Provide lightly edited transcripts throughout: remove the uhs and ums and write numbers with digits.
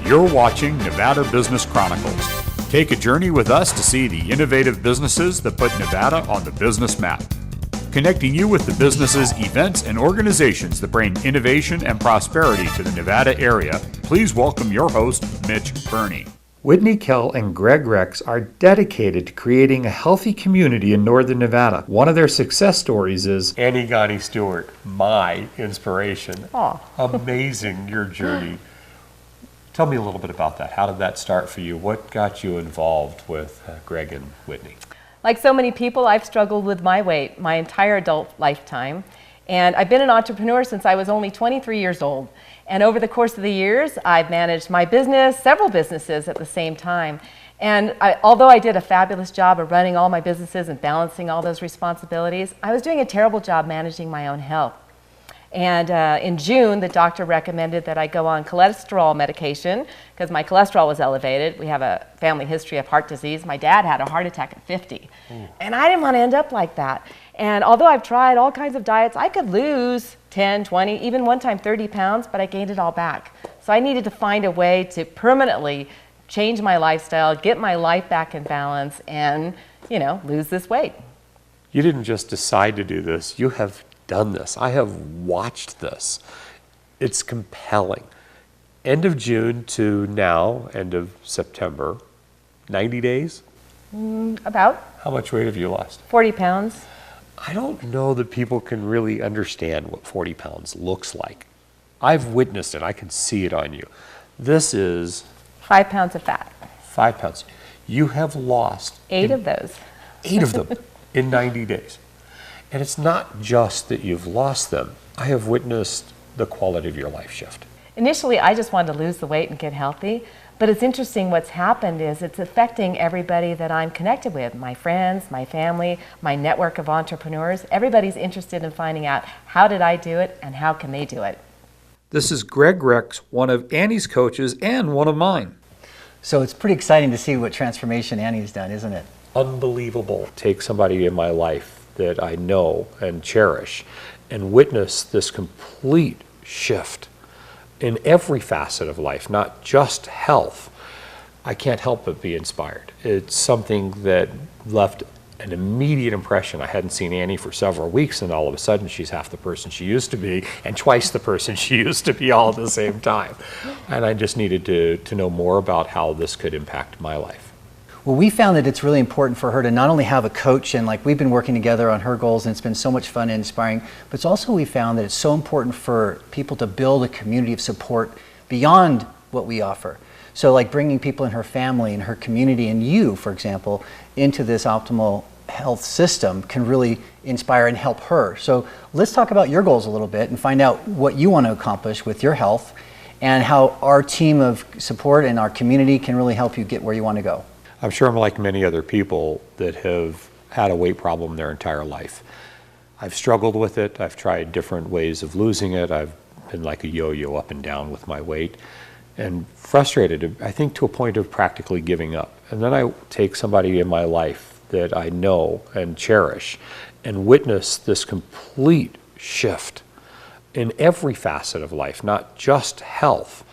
You're watching Nevada Business Chronicles. Take a journey with us to see the innovative businesses that put Nevada on the business map. Connecting you with the businesses, events, and organizations that bring innovation and prosperity to the Nevada area, please welcome your host, Mitch Burney. Whitney Kell and Greg Rex are dedicated to creating a healthy community in Northern Nevada. One of their success stories is Annie Ghani Stewart, my inspiration. Aw. Amazing, your journey. Tell me a little bit about that. How did that start for you? What got you involved with Greg and Whitney? Like so many people, I've struggled with my weight my entire adult lifetime. And I've been an entrepreneur since I was only 23 years old. And over the course of the years, I've managed my business, several businesses at the same time. And although I did a fabulous job of running all my businesses and balancing all those responsibilities, I was doing a terrible job managing my own health. And in June, the doctor recommended that I go on cholesterol medication because my cholesterol was elevated. We have a family history of heart disease. My dad had a heart attack at 50. And I didn't want to end up like that. And although I've tried all kinds of diets, I could lose 10, 20, even one time 30 pounds, but I gained it all back. So I needed to find a way to permanently change my lifestyle, get my life back in balance, and, lose this weight. You didn't just decide to do this. You have done this. I have watched this. It's compelling. End of June to now, end of September, 90 days? About How much weight have you lost? 40 pounds. I don't know that people can really understand what 40 pounds looks like. I've witnessed it. I can see it on you. This is 5 pounds of fat. 5 pounds. You have lost 8 of those. 8 of them in 90 days. And it's not just that you've lost them. I have witnessed the quality of your life shift. Initially, I just wanted to lose the weight and get healthy. But it's interesting what's happened is it's affecting everybody that I'm connected with, my friends, my family, my network of entrepreneurs. Everybody's interested in finding out how did I do it and how can they do it. This is Greg Rex, one of Annie's coaches and one of mine. So it's pretty exciting to see what transformation Annie's done, isn't it? Unbelievable. Take somebody in my life that I know and cherish and witness this complete shift in every facet of life, not just health. I can't help but be inspired. It's something that left an immediate impression. I hadn't seen Annie for several weeks, and all of a sudden she's half the person she used to be and twice the person she used to be all at the same time. And I just needed to know more about how this could impact my life. Well, we found that it's really important for her to not only have a coach, and we've been working together on her goals, and it's been so much fun and inspiring, but it's also we found that it's so important for people to build a community of support beyond what we offer. So bringing people in her family and her community and you, for example, into this optimal health system can really inspire and help her. So let's talk about your goals a little bit and find out what you want to accomplish with your health and how our team of support and our community can really help you get where you want to go. I'm sure I'm like many other people that have had a weight problem their entire life. I've struggled with it. I've tried different ways of losing it. I've been like a yo-yo up and down with my weight and frustrated, I think, to a point of practically giving up. And then I take somebody in my life that I know and cherish and witness this complete shift in every facet of life, not just health.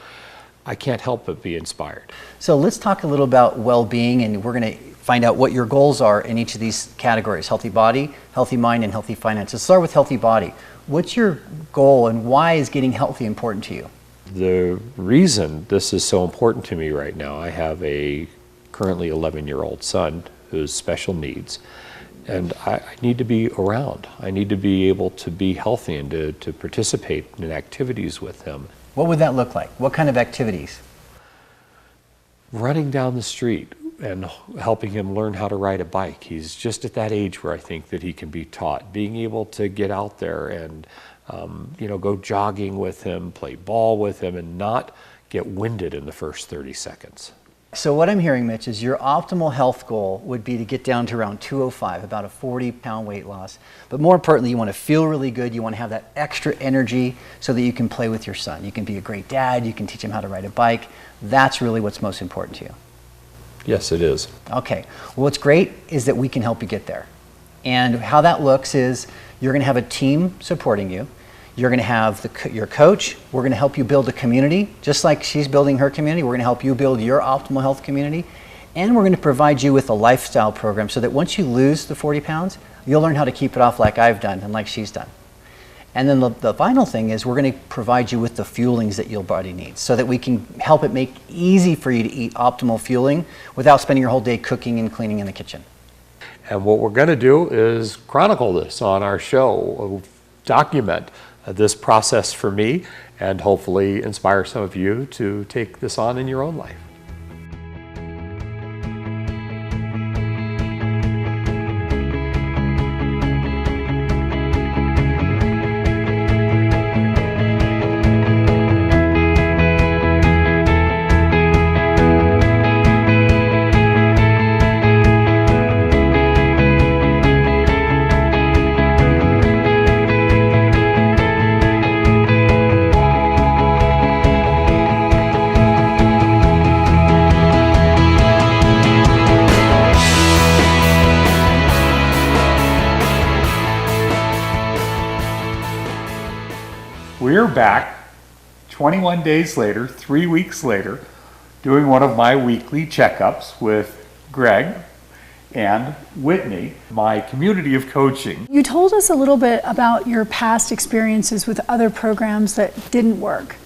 I can't help but be inspired. So let's talk a little about well-being, and we're going to find out what your goals are in each of these categories: healthy body, healthy mind, and healthy finances. Let's start with healthy body. What's your goal, and why is getting healthy important to you? The reason this is so important to me right now, I have a currently 11-year-old son who's special needs, and I need to be around. I need to be able to be healthy and to participate in activities with him. What would that look like? What kind of activities? Running down the street and helping him learn how to ride a bike. He's just at that age where I think that he can be taught. Being able to get out there and go jogging with him, play ball with him, and not get winded in the first 30 seconds. So what I'm hearing, Mitch, is your optimal health goal would be to get down to around 205, about a 40-pound weight loss. But more importantly, you want to feel really good. You want to have that extra energy so that you can play with your son. You can be a great dad. You can teach him how to ride a bike. That's really what's most important to you. Yes, it is. Okay. Well, what's great is that we can help you get there. And how that looks is you're going to have a team supporting you. You're going to have your coach. We're going to help you build a community. Just like she's building her community, we're going to help you build your optimal health community. And we're going to provide you with a lifestyle program so that once you lose the 40 pounds, you'll learn how to keep it off like I've done and like she's done. And then the final thing is we're going to provide you with the fuelings that your body needs so that we can help it make easy for you to eat optimal fueling without spending your whole day cooking and cleaning in the kitchen. And what we're going to do is chronicle this on our show, document this process for me, and hopefully inspire some of you to take this on in your own life. We're back 21 days later, 3 weeks later, doing one of my weekly checkups with Greg and Whitney, my community of coaching. You told us a little bit about your past experiences with other programs that didn't work.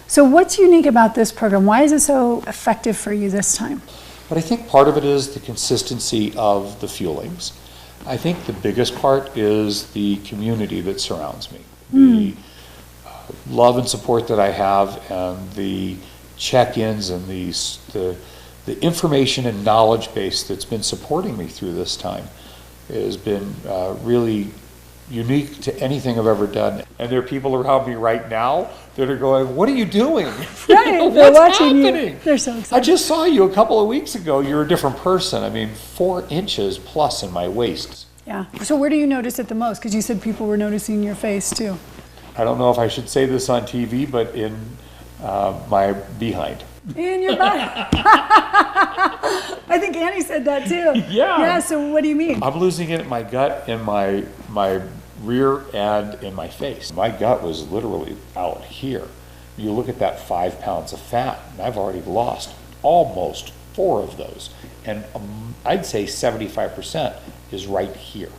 So what's unique about this program? Why is it so effective for you this time? But I think part of it is the consistency of the fuelings. I think the biggest part is the community that surrounds me. The love and support that I have, and the check-ins, and the information and knowledge base that's been supporting me through this time has been really unique to anything I've ever done. And there are people around me right now that are going, "What are you doing?" Right, they're watching you. They're so excited. I just saw you a couple of weeks ago. You're a different person. I mean, 4 inches plus in my waist. Yeah. So where do you notice it the most? Because you said people were noticing your face too. I don't know if I should say this on TV, but in my behind. In your butt. I think Annie said that too. Yeah. Yeah, so what do you mean? I'm losing it in my gut, in my rear, and in my face. My gut was literally out here. You look at that 5 pounds of fat, and I've already lost almost 4 of those. And I'd say 75% is right here.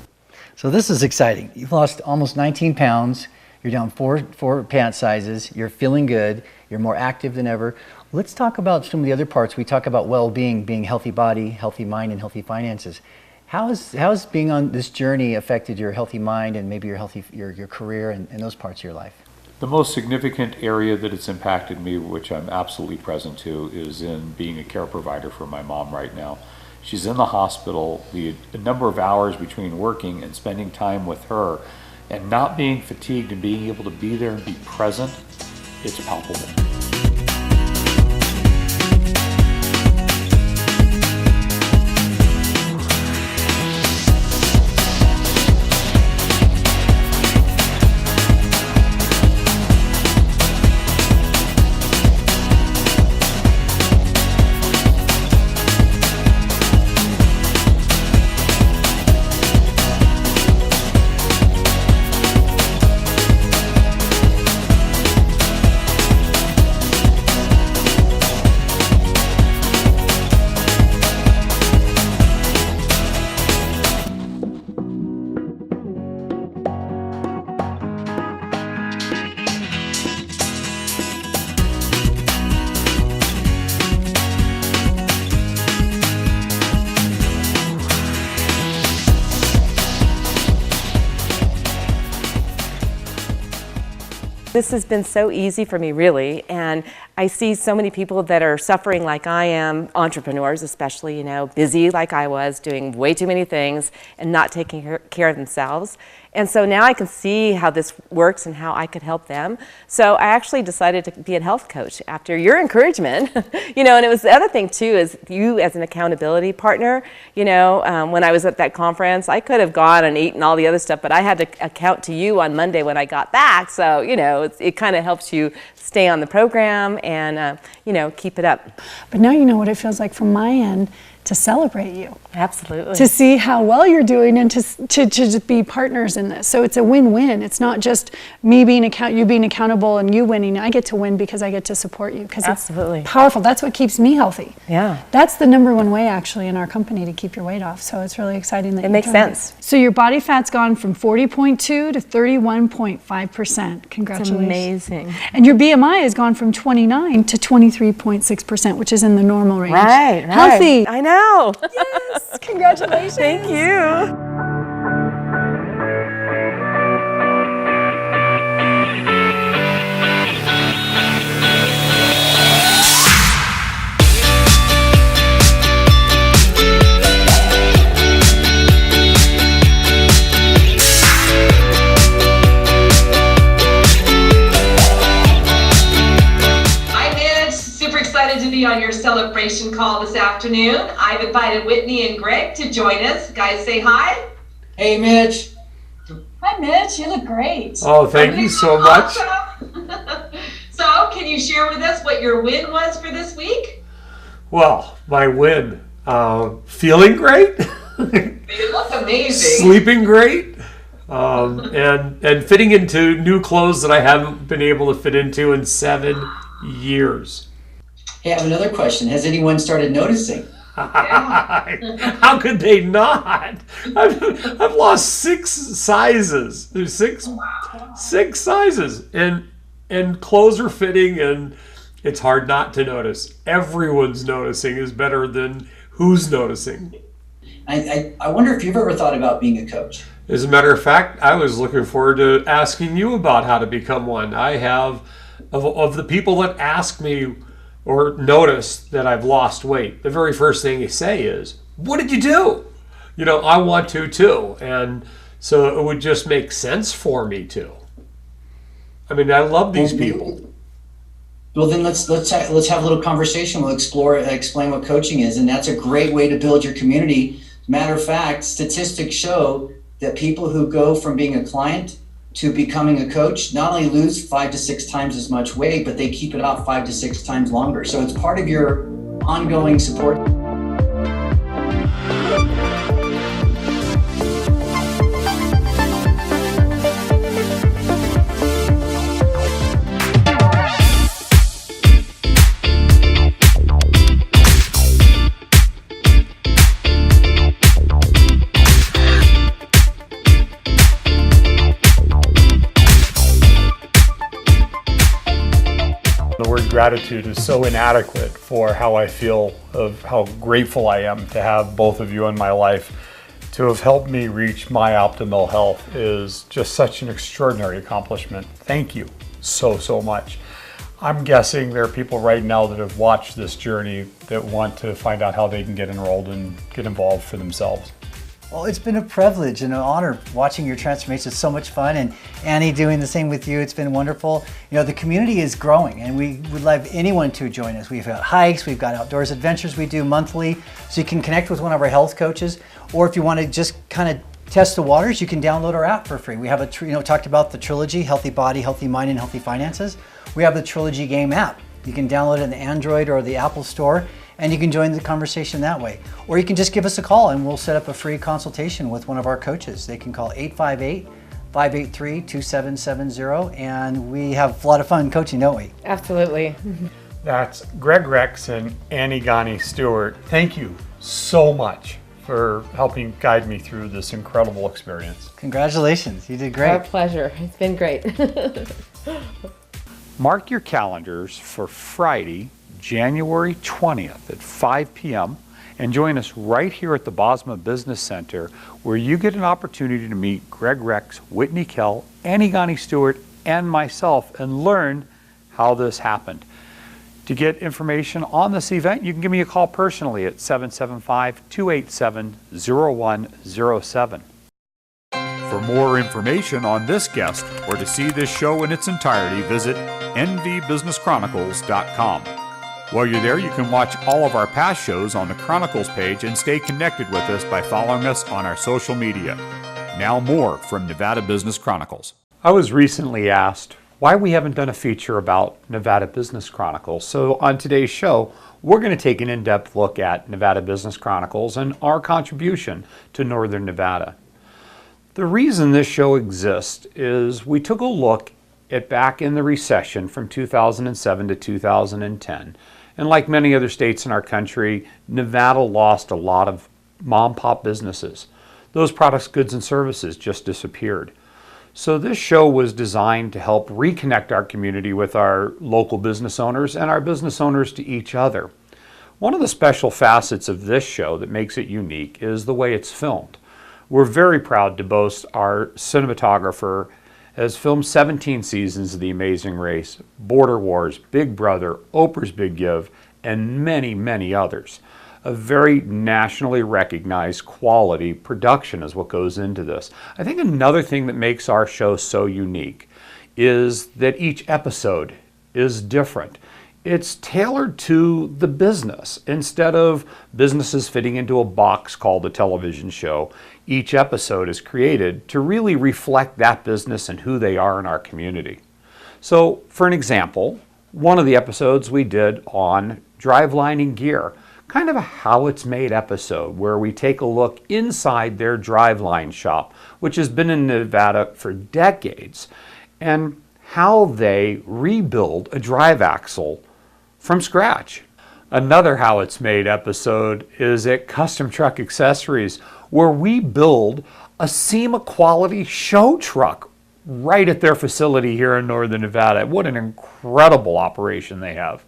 So this is exciting. You've lost almost 19 pounds. You're down four pant sizes. You're feeling good. You're more active than ever. Let's talk about some of the other parts. We talk about well-being, being healthy body, healthy mind, and healthy finances. How has being on this journey affected your healthy mind and maybe your career and those parts of your life? The most significant area that it's impacted me, which I'm absolutely present to, is in being a care provider for my mom right now. She's in the hospital. The number of hours between working and spending time with her and not being fatigued and being able to be there and be present, it's palpable. This has been so easy for me, really, and I see so many people that are suffering like I am, entrepreneurs especially, busy like I was, doing way too many things and not taking care of themselves. And so now I can see how this works and how I could help them. So I actually decided to be a health coach after your encouragement, and it was the other thing too, is you as an accountability partner, when I was at that conference, I could have gone and eaten all the other stuff, but I had to account to you on Monday when I got back. So, it kind of helps you stay on the program and, keep it up. But now you know what it feels like from my end to celebrate you, Absolutely. to see how well you're doing, and to just be partners in this. So it's a win-win. It's not just me being you being accountable and you winning. I get to win because I get to support you, because it's Absolutely. powerful. That's what keeps me healthy. Yeah. That's the number one way actually in our company to keep your weight off. So it's really exciting that It you makes joined sense. us. So your body fat's gone from 40.2 to 31.5%. Congratulations. Amazing. And your BMI has gone from 29 to 23.6%, which is in the normal range. Right. Healthy. I know. Yes. Congratulations. Thank you. To be on your celebration call this afternoon. I've invited Whitney and Greg to join us. Guys, say hi. Hey, Mitch. Hi, Mitch. You look great. Oh, thank you so much. Awesome. So, can you share with us what your win was for this week? Well, my win, feeling great, You look amazing. sleeping great, and fitting into new clothes that I haven't been able to fit into in 7 years. Hey, I have another question. Has anyone started noticing? How could they not? I've lost 6 sizes. There's six sizes, and clothes are fitting, and it's hard not to notice. Everyone's noticing is better than who's noticing. I wonder if you've ever thought about being a coach. As a matter of fact, I was looking forward to asking you about how to become one. I have, of the people that ask me or notice that I've lost weight, the very first thing you say is, "What did you do?" I want to too. And so it would just make sense for me to. I mean, I love these people. Well, then let's have a little conversation. We'll explain what coaching is, and that's a great way to build your community. Matter of fact, statistics show that people who go from being a client to becoming a coach not only lose 5 to 6 times as much weight, but they keep it off 5 to 6 times longer. So it's part of your ongoing support. The word gratitude is so inadequate for how I feel, of how grateful I am to have both of you in my life. To have helped me reach my optimal health is just such an extraordinary accomplishment. Thank you so much. I'm guessing there are people right now that have watched this journey that want to find out how they can get enrolled and get involved for themselves. Well, it's been a privilege and an honor watching your transformation. It's so much fun, and Annie doing the same with you. It's been wonderful. The community is growing, and we would love anyone to join us. We've got hikes, we've got outdoors adventures we do monthly, so you can connect with one of our health coaches, or if you want to just kind of test the waters, you can download our app for free. We have talked about the Trilogy, Healthy Body, Healthy Mind, and Healthy Finances. We have the Trilogy Game app. You can download it in the Android or the Apple Store, and you can join the conversation that way. Or you can just give us a call and we'll set up a free consultation with one of our coaches. They can call 858-583-2770, and we have a lot of fun coaching, don't we? Absolutely. That's Greg Rex and Annie Ghani Stewart. Thank you so much for helping guide me through this incredible experience. Congratulations, you did Our great. pleasure. It's been great. Mark your calendars for Friday, January 20th at 5 p.m. and join us right here at the Bosma Business Center, where you get an opportunity to meet Greg Rex, Whitney Kell, Annie Ghani Stewart, and myself and learn how this happened. To get information on this event, you can give me a call personally at 775-287-0107. For more information on this guest or to see this show in its entirety, visit nvbusinesschronicles.com. While you're there, you can watch all of our past shows on the Chronicles page and stay connected with us by following us on our social media. Now more from Nevada Business Chronicles. I was recently asked why we haven't done a feature about Nevada Business Chronicles. So on today's show, we're going to take an in-depth look at Nevada Business Chronicles and our contribution to Northern Nevada. The reason this show exists is we took a look at back in the recession from 2007 to 2010. And like many other states in our country, Nevada lost a lot of mom-pop businesses. Those products, goods, and services just disappeared. So this show was designed to help reconnect our community with our local business owners and our business owners to each other. One of the special facets of this show that makes it unique is the way it's filmed. We're very proud to boast our cinematographer has filmed 17 seasons of The Amazing Race, Border Wars, Big Brother, Oprah's Big Give, and many, many others. A very nationally recognized quality production is what goes into this. I think another thing that makes our show so unique is that each episode is different. It's tailored to the business. Instead of businesses fitting into a box called a television show, each episode is created to really reflect that business and who they are in our community. So, for an example, one of the episodes we did on Driveline and Gear, kind of a how it's made episode where we take a look inside their driveline shop, which has been in Nevada for decades, and how they rebuild a drive axle from scratch. Another how it's made episode is at Custom Truck Accessories, where we build a SEMA quality show truck right at their facility here in Northern Nevada. What an incredible operation they have.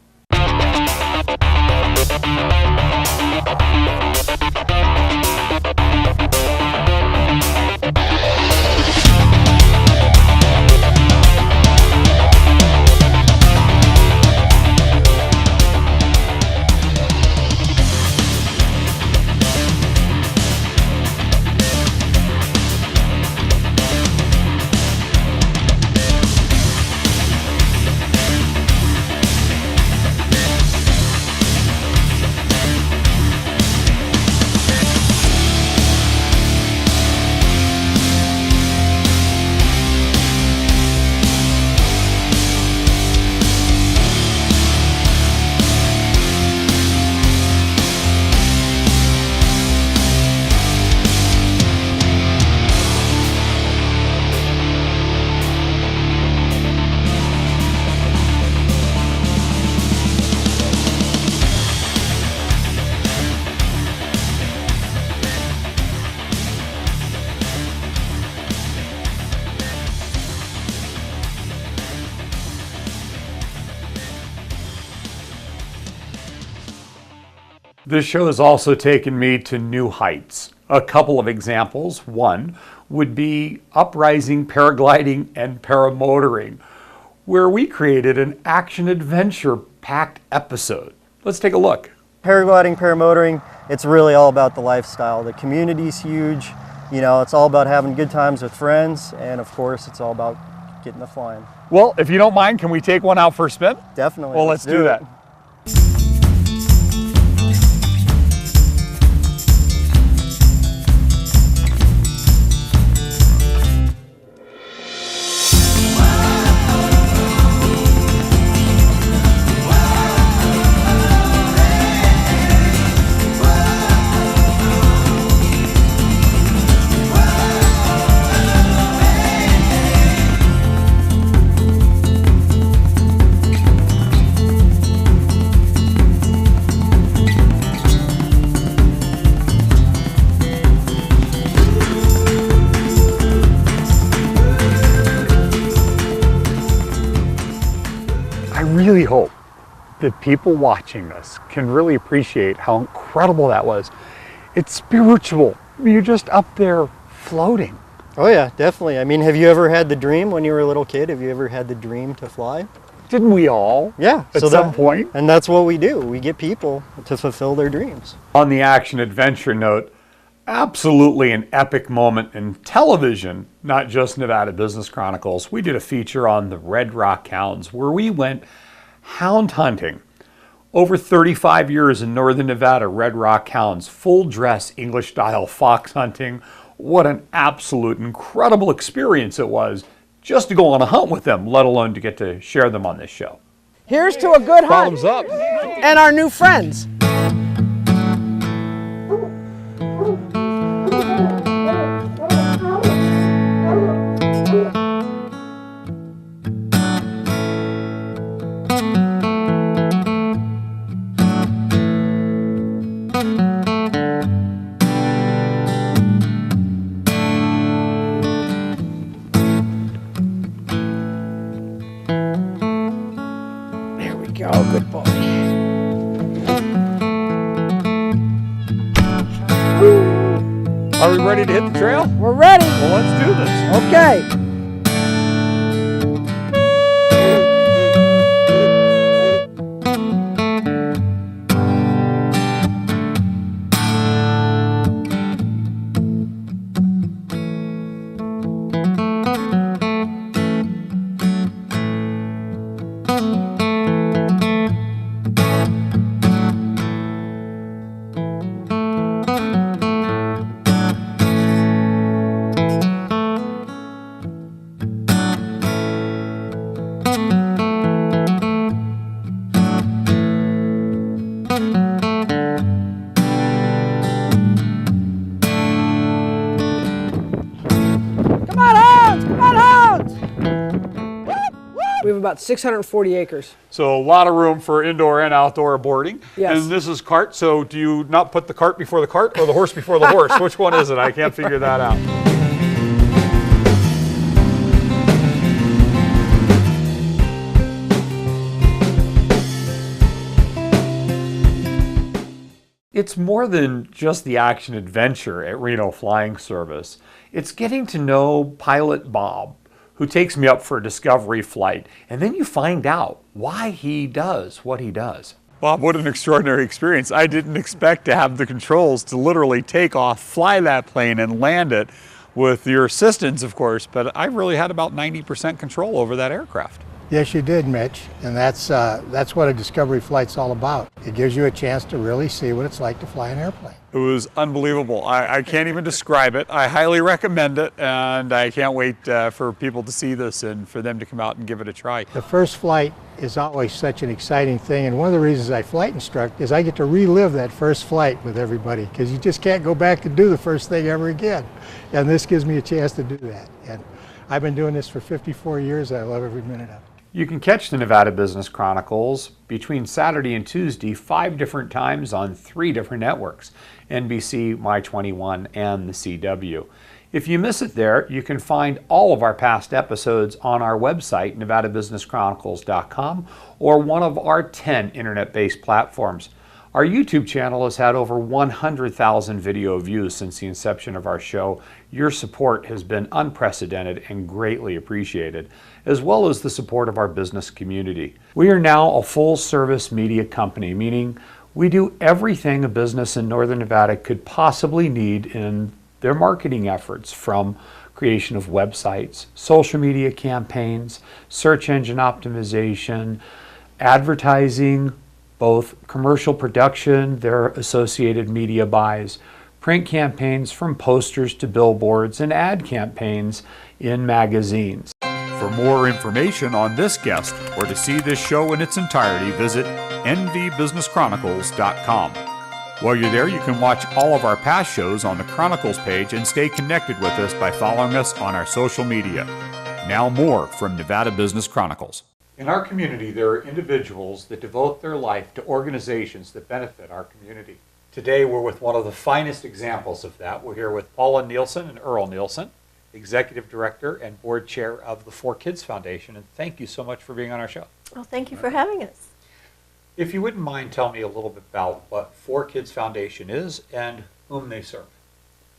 This show has also taken me to new heights. A couple of examples. One would be uprising, paragliding, and paramotoring, where we created an action-adventure packed episode. Let's take a look. Paragliding, paramotoring, it's really all about the lifestyle. The community's huge. You know, it's all about having good times with friends, and of course, it's all about getting the flying. Well, if you don't mind, can we take one out for a spin? Definitely. Well, let's do that. I really hope that people watching this can really appreciate how incredible that was. It's spiritual. You're just up there floating. Oh yeah, definitely. I mean, have you ever had the dream when you were a little kid? Have you ever had the dream to fly? Didn't we all? Yeah. At some point. And that's what we do. We get people to fulfill their dreams. On the action-adventure note, absolutely an epic moment in television, not just Nevada Business Chronicles. We did a feature on the Red Rock Hounds where we went hound hunting. Over 35 years in Northern Nevada, Red Rock Hounds, full dress English style fox hunting. What an absolute incredible experience it was just to go on a hunt with them, let alone to get to share them on this show. Here's to a good hunt Bottoms up. and our new friends. There we go, good boy. Are we ready to hit the trail? We're ready. Well, let's do this. Okay. Come on, hounds! Come on, hounds! We have about 640 acres. So a lot of room for indoor and outdoor boarding. Yes. And this is cart, so do you not put the cart before the cart or the horse before the horse? Which one is it? I can't figure that out. It's more than just the action adventure at Reno Flying Service. It's getting to know Pilot Bob, who takes me up for a discovery flight, and then you find out why he does what he does. Bob, what an extraordinary experience. I didn't expect to have the controls to literally take off, fly that plane, and land it with your assistance, of course, but I really had about 90% control over that aircraft. Yes, you did, Mitch, and that's what a discovery flight's all about. It gives you a chance to really see what it's like to fly an airplane. It was unbelievable. I can't even describe it. I highly recommend it, and I can't wait for people to see this and for them to come out and give it a try. The first flight is always such an exciting thing, and one of the reasons I flight instruct is I get to relive that first flight with everybody, because you just can't go back and do the first thing ever again. And this gives me a chance to do that. And I've been doing this for 54 years, and I love every minute of it. You can catch the Nevada Business Chronicles between Saturday and Tuesday 5 different times on 3 different networks, NBC, My21, and the CW. If you miss it there, you can find all of our past episodes on our website, nevadabusinesschronicles.com, or one of our 10 internet-based platforms. Our YouTube channel has had over 100,000 video views since the inception of our show. Your support has been unprecedented and greatly appreciated, as well as the support of our business community. We are now a full-service media company, meaning we do everything a business in Northern Nevada could possibly need in their marketing efforts, from creation of websites, social media campaigns, search engine optimization, advertising, both commercial production, their associated media buys, print campaigns from posters to billboards, and ad campaigns in magazines. For more information on this guest or to see this show in its entirety, visit nvbusinesschronicles.com. While you're there, you can watch all of our past shows on the Chronicles page and stay connected with us by following us on our social media. Now more from Nevada Business Chronicles. In our community, there are individuals that devote their life to organizations that benefit our community. Today, we're with one of the finest examples of that. We're here with Paula Nielsen and Earl Nielsen, Executive Director and Board Chair of the 4Kids Foundation, and thank you so much for being on our show. Well, thank you for having us. If you wouldn't mind, tell me a little bit about what 4Kids Foundation is and whom they serve.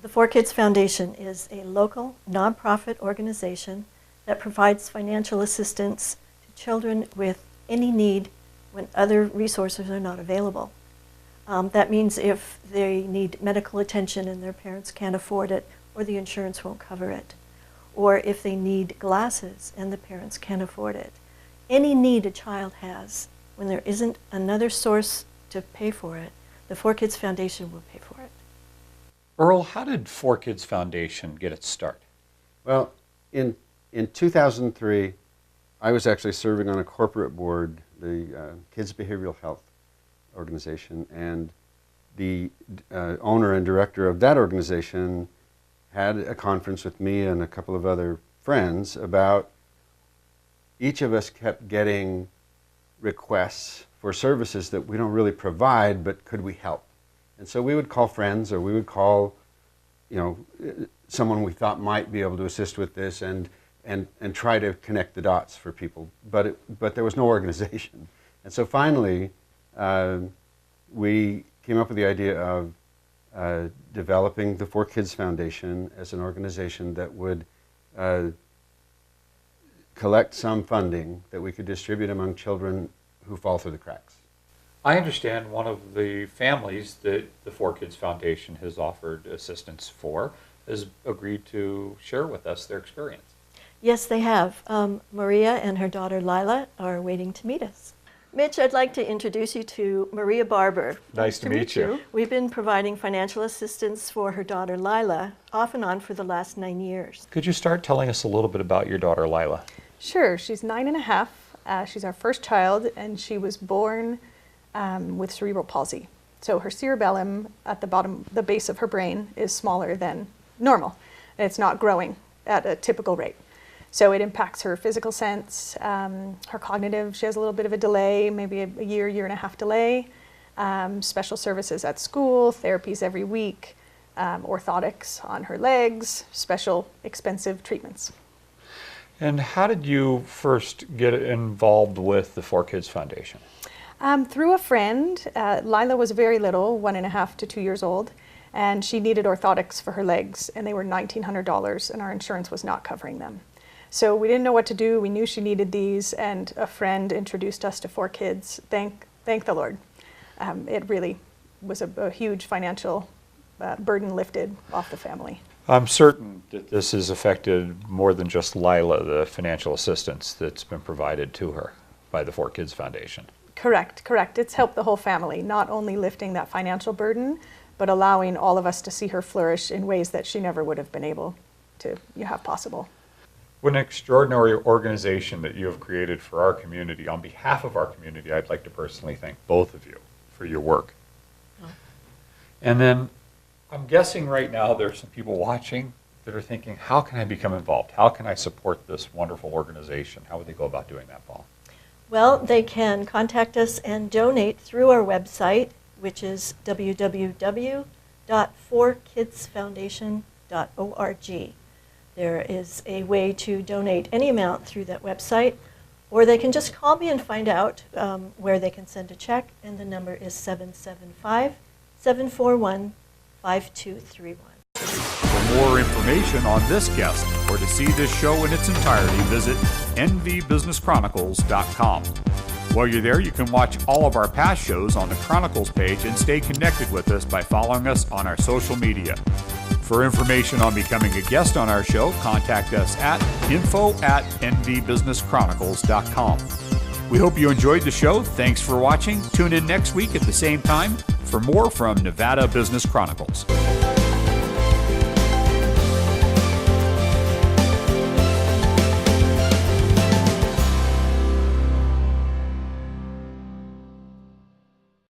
The 4Kids Foundation is a local nonprofit organization that provides financial assistance to children with any need when other resources are not available. That means if they need medical attention and their parents can't afford it, or the insurance won't cover it, or if they need glasses and the parents can't afford it. Any need a child has, when there isn't another source to pay for it, the 4Kids Foundation will pay for it. Earl, how did 4Kids Foundation get its start? Well, in In 2003, I was actually serving on a corporate board, the Kids Behavioral Health organization, and the owner and director of that organization had a conference with me and a couple of other friends about each of us kept getting requests for services that we don't really provide, but could we help? And so we would call friends, or we would call, someone we thought might be able to assist with this, and try to connect the dots for people. But there was no organization. And so finally, we came up with the idea of developing the 4Kids Foundation as an organization that would collect some funding that we could distribute among children who fall through the cracks. I understand one of the families that the 4Kids Foundation has offered assistance for has agreed to share with us their experience. Yes, they have. Maria and her daughter Lila are waiting to meet us. Mitch, I'd like to introduce you to Maria Barber. Nice to meet you. We've been providing financial assistance for her daughter Lila off and on for the last 9 years. Could you start telling us a little bit about your daughter Lila? Sure. She's 9.5. She's our first child, and she was born with cerebral palsy. So her cerebellum at the bottom, the base of her brain, is smaller than normal. It's not growing at a typical rate. So it impacts her physical sense, her cognitive. She has a little bit of a delay, maybe a year and a half delay. Special services at school, therapies every week, orthotics on her legs, special expensive treatments. And how did you first get involved with the 4Kids Foundation? Through a friend. Lila was very little, 1.5 to 2 years old, and she needed orthotics for her legs, and they were $1,900, and our insurance was not covering them. So we didn't know what to do. We knew she needed these, and a friend introduced us to 4Kids. Thank the Lord. It really was a huge financial burden lifted off the family. I'm certain that this has affected more than just Lila, the financial assistance that's been provided to her by the 4Kids Foundation. Correct. It's helped the whole family, not only lifting that financial burden, but allowing all of us to see her flourish in ways that she never would have been able to have possible. What an extraordinary organization that you have created for our community. On behalf of our community, I'd like to personally thank both of you for your work. Oh. And then I'm guessing right now there's some people watching that are thinking, how can I become involved? How can I support this wonderful organization? How would they go about doing that, Paul? Well, they can contact us and donate through our website, which is www.4kidsfoundation.org. There is a way to donate any amount through that website, or they can just call me and find out where they can send a check, and the number is 775-741-5231. For more information on this guest or to see this show in its entirety, visit nvbusinesschronicles.com. While you're there, you can watch all of our past shows on the Chronicles page and stay connected with us by following us on our social media. For information on becoming a guest on our show, contact us at info@nvbusinesschronicles.com. We hope you enjoyed the show. Thanks for watching. Tune in next week at the same time for more from Nevada Business Chronicles.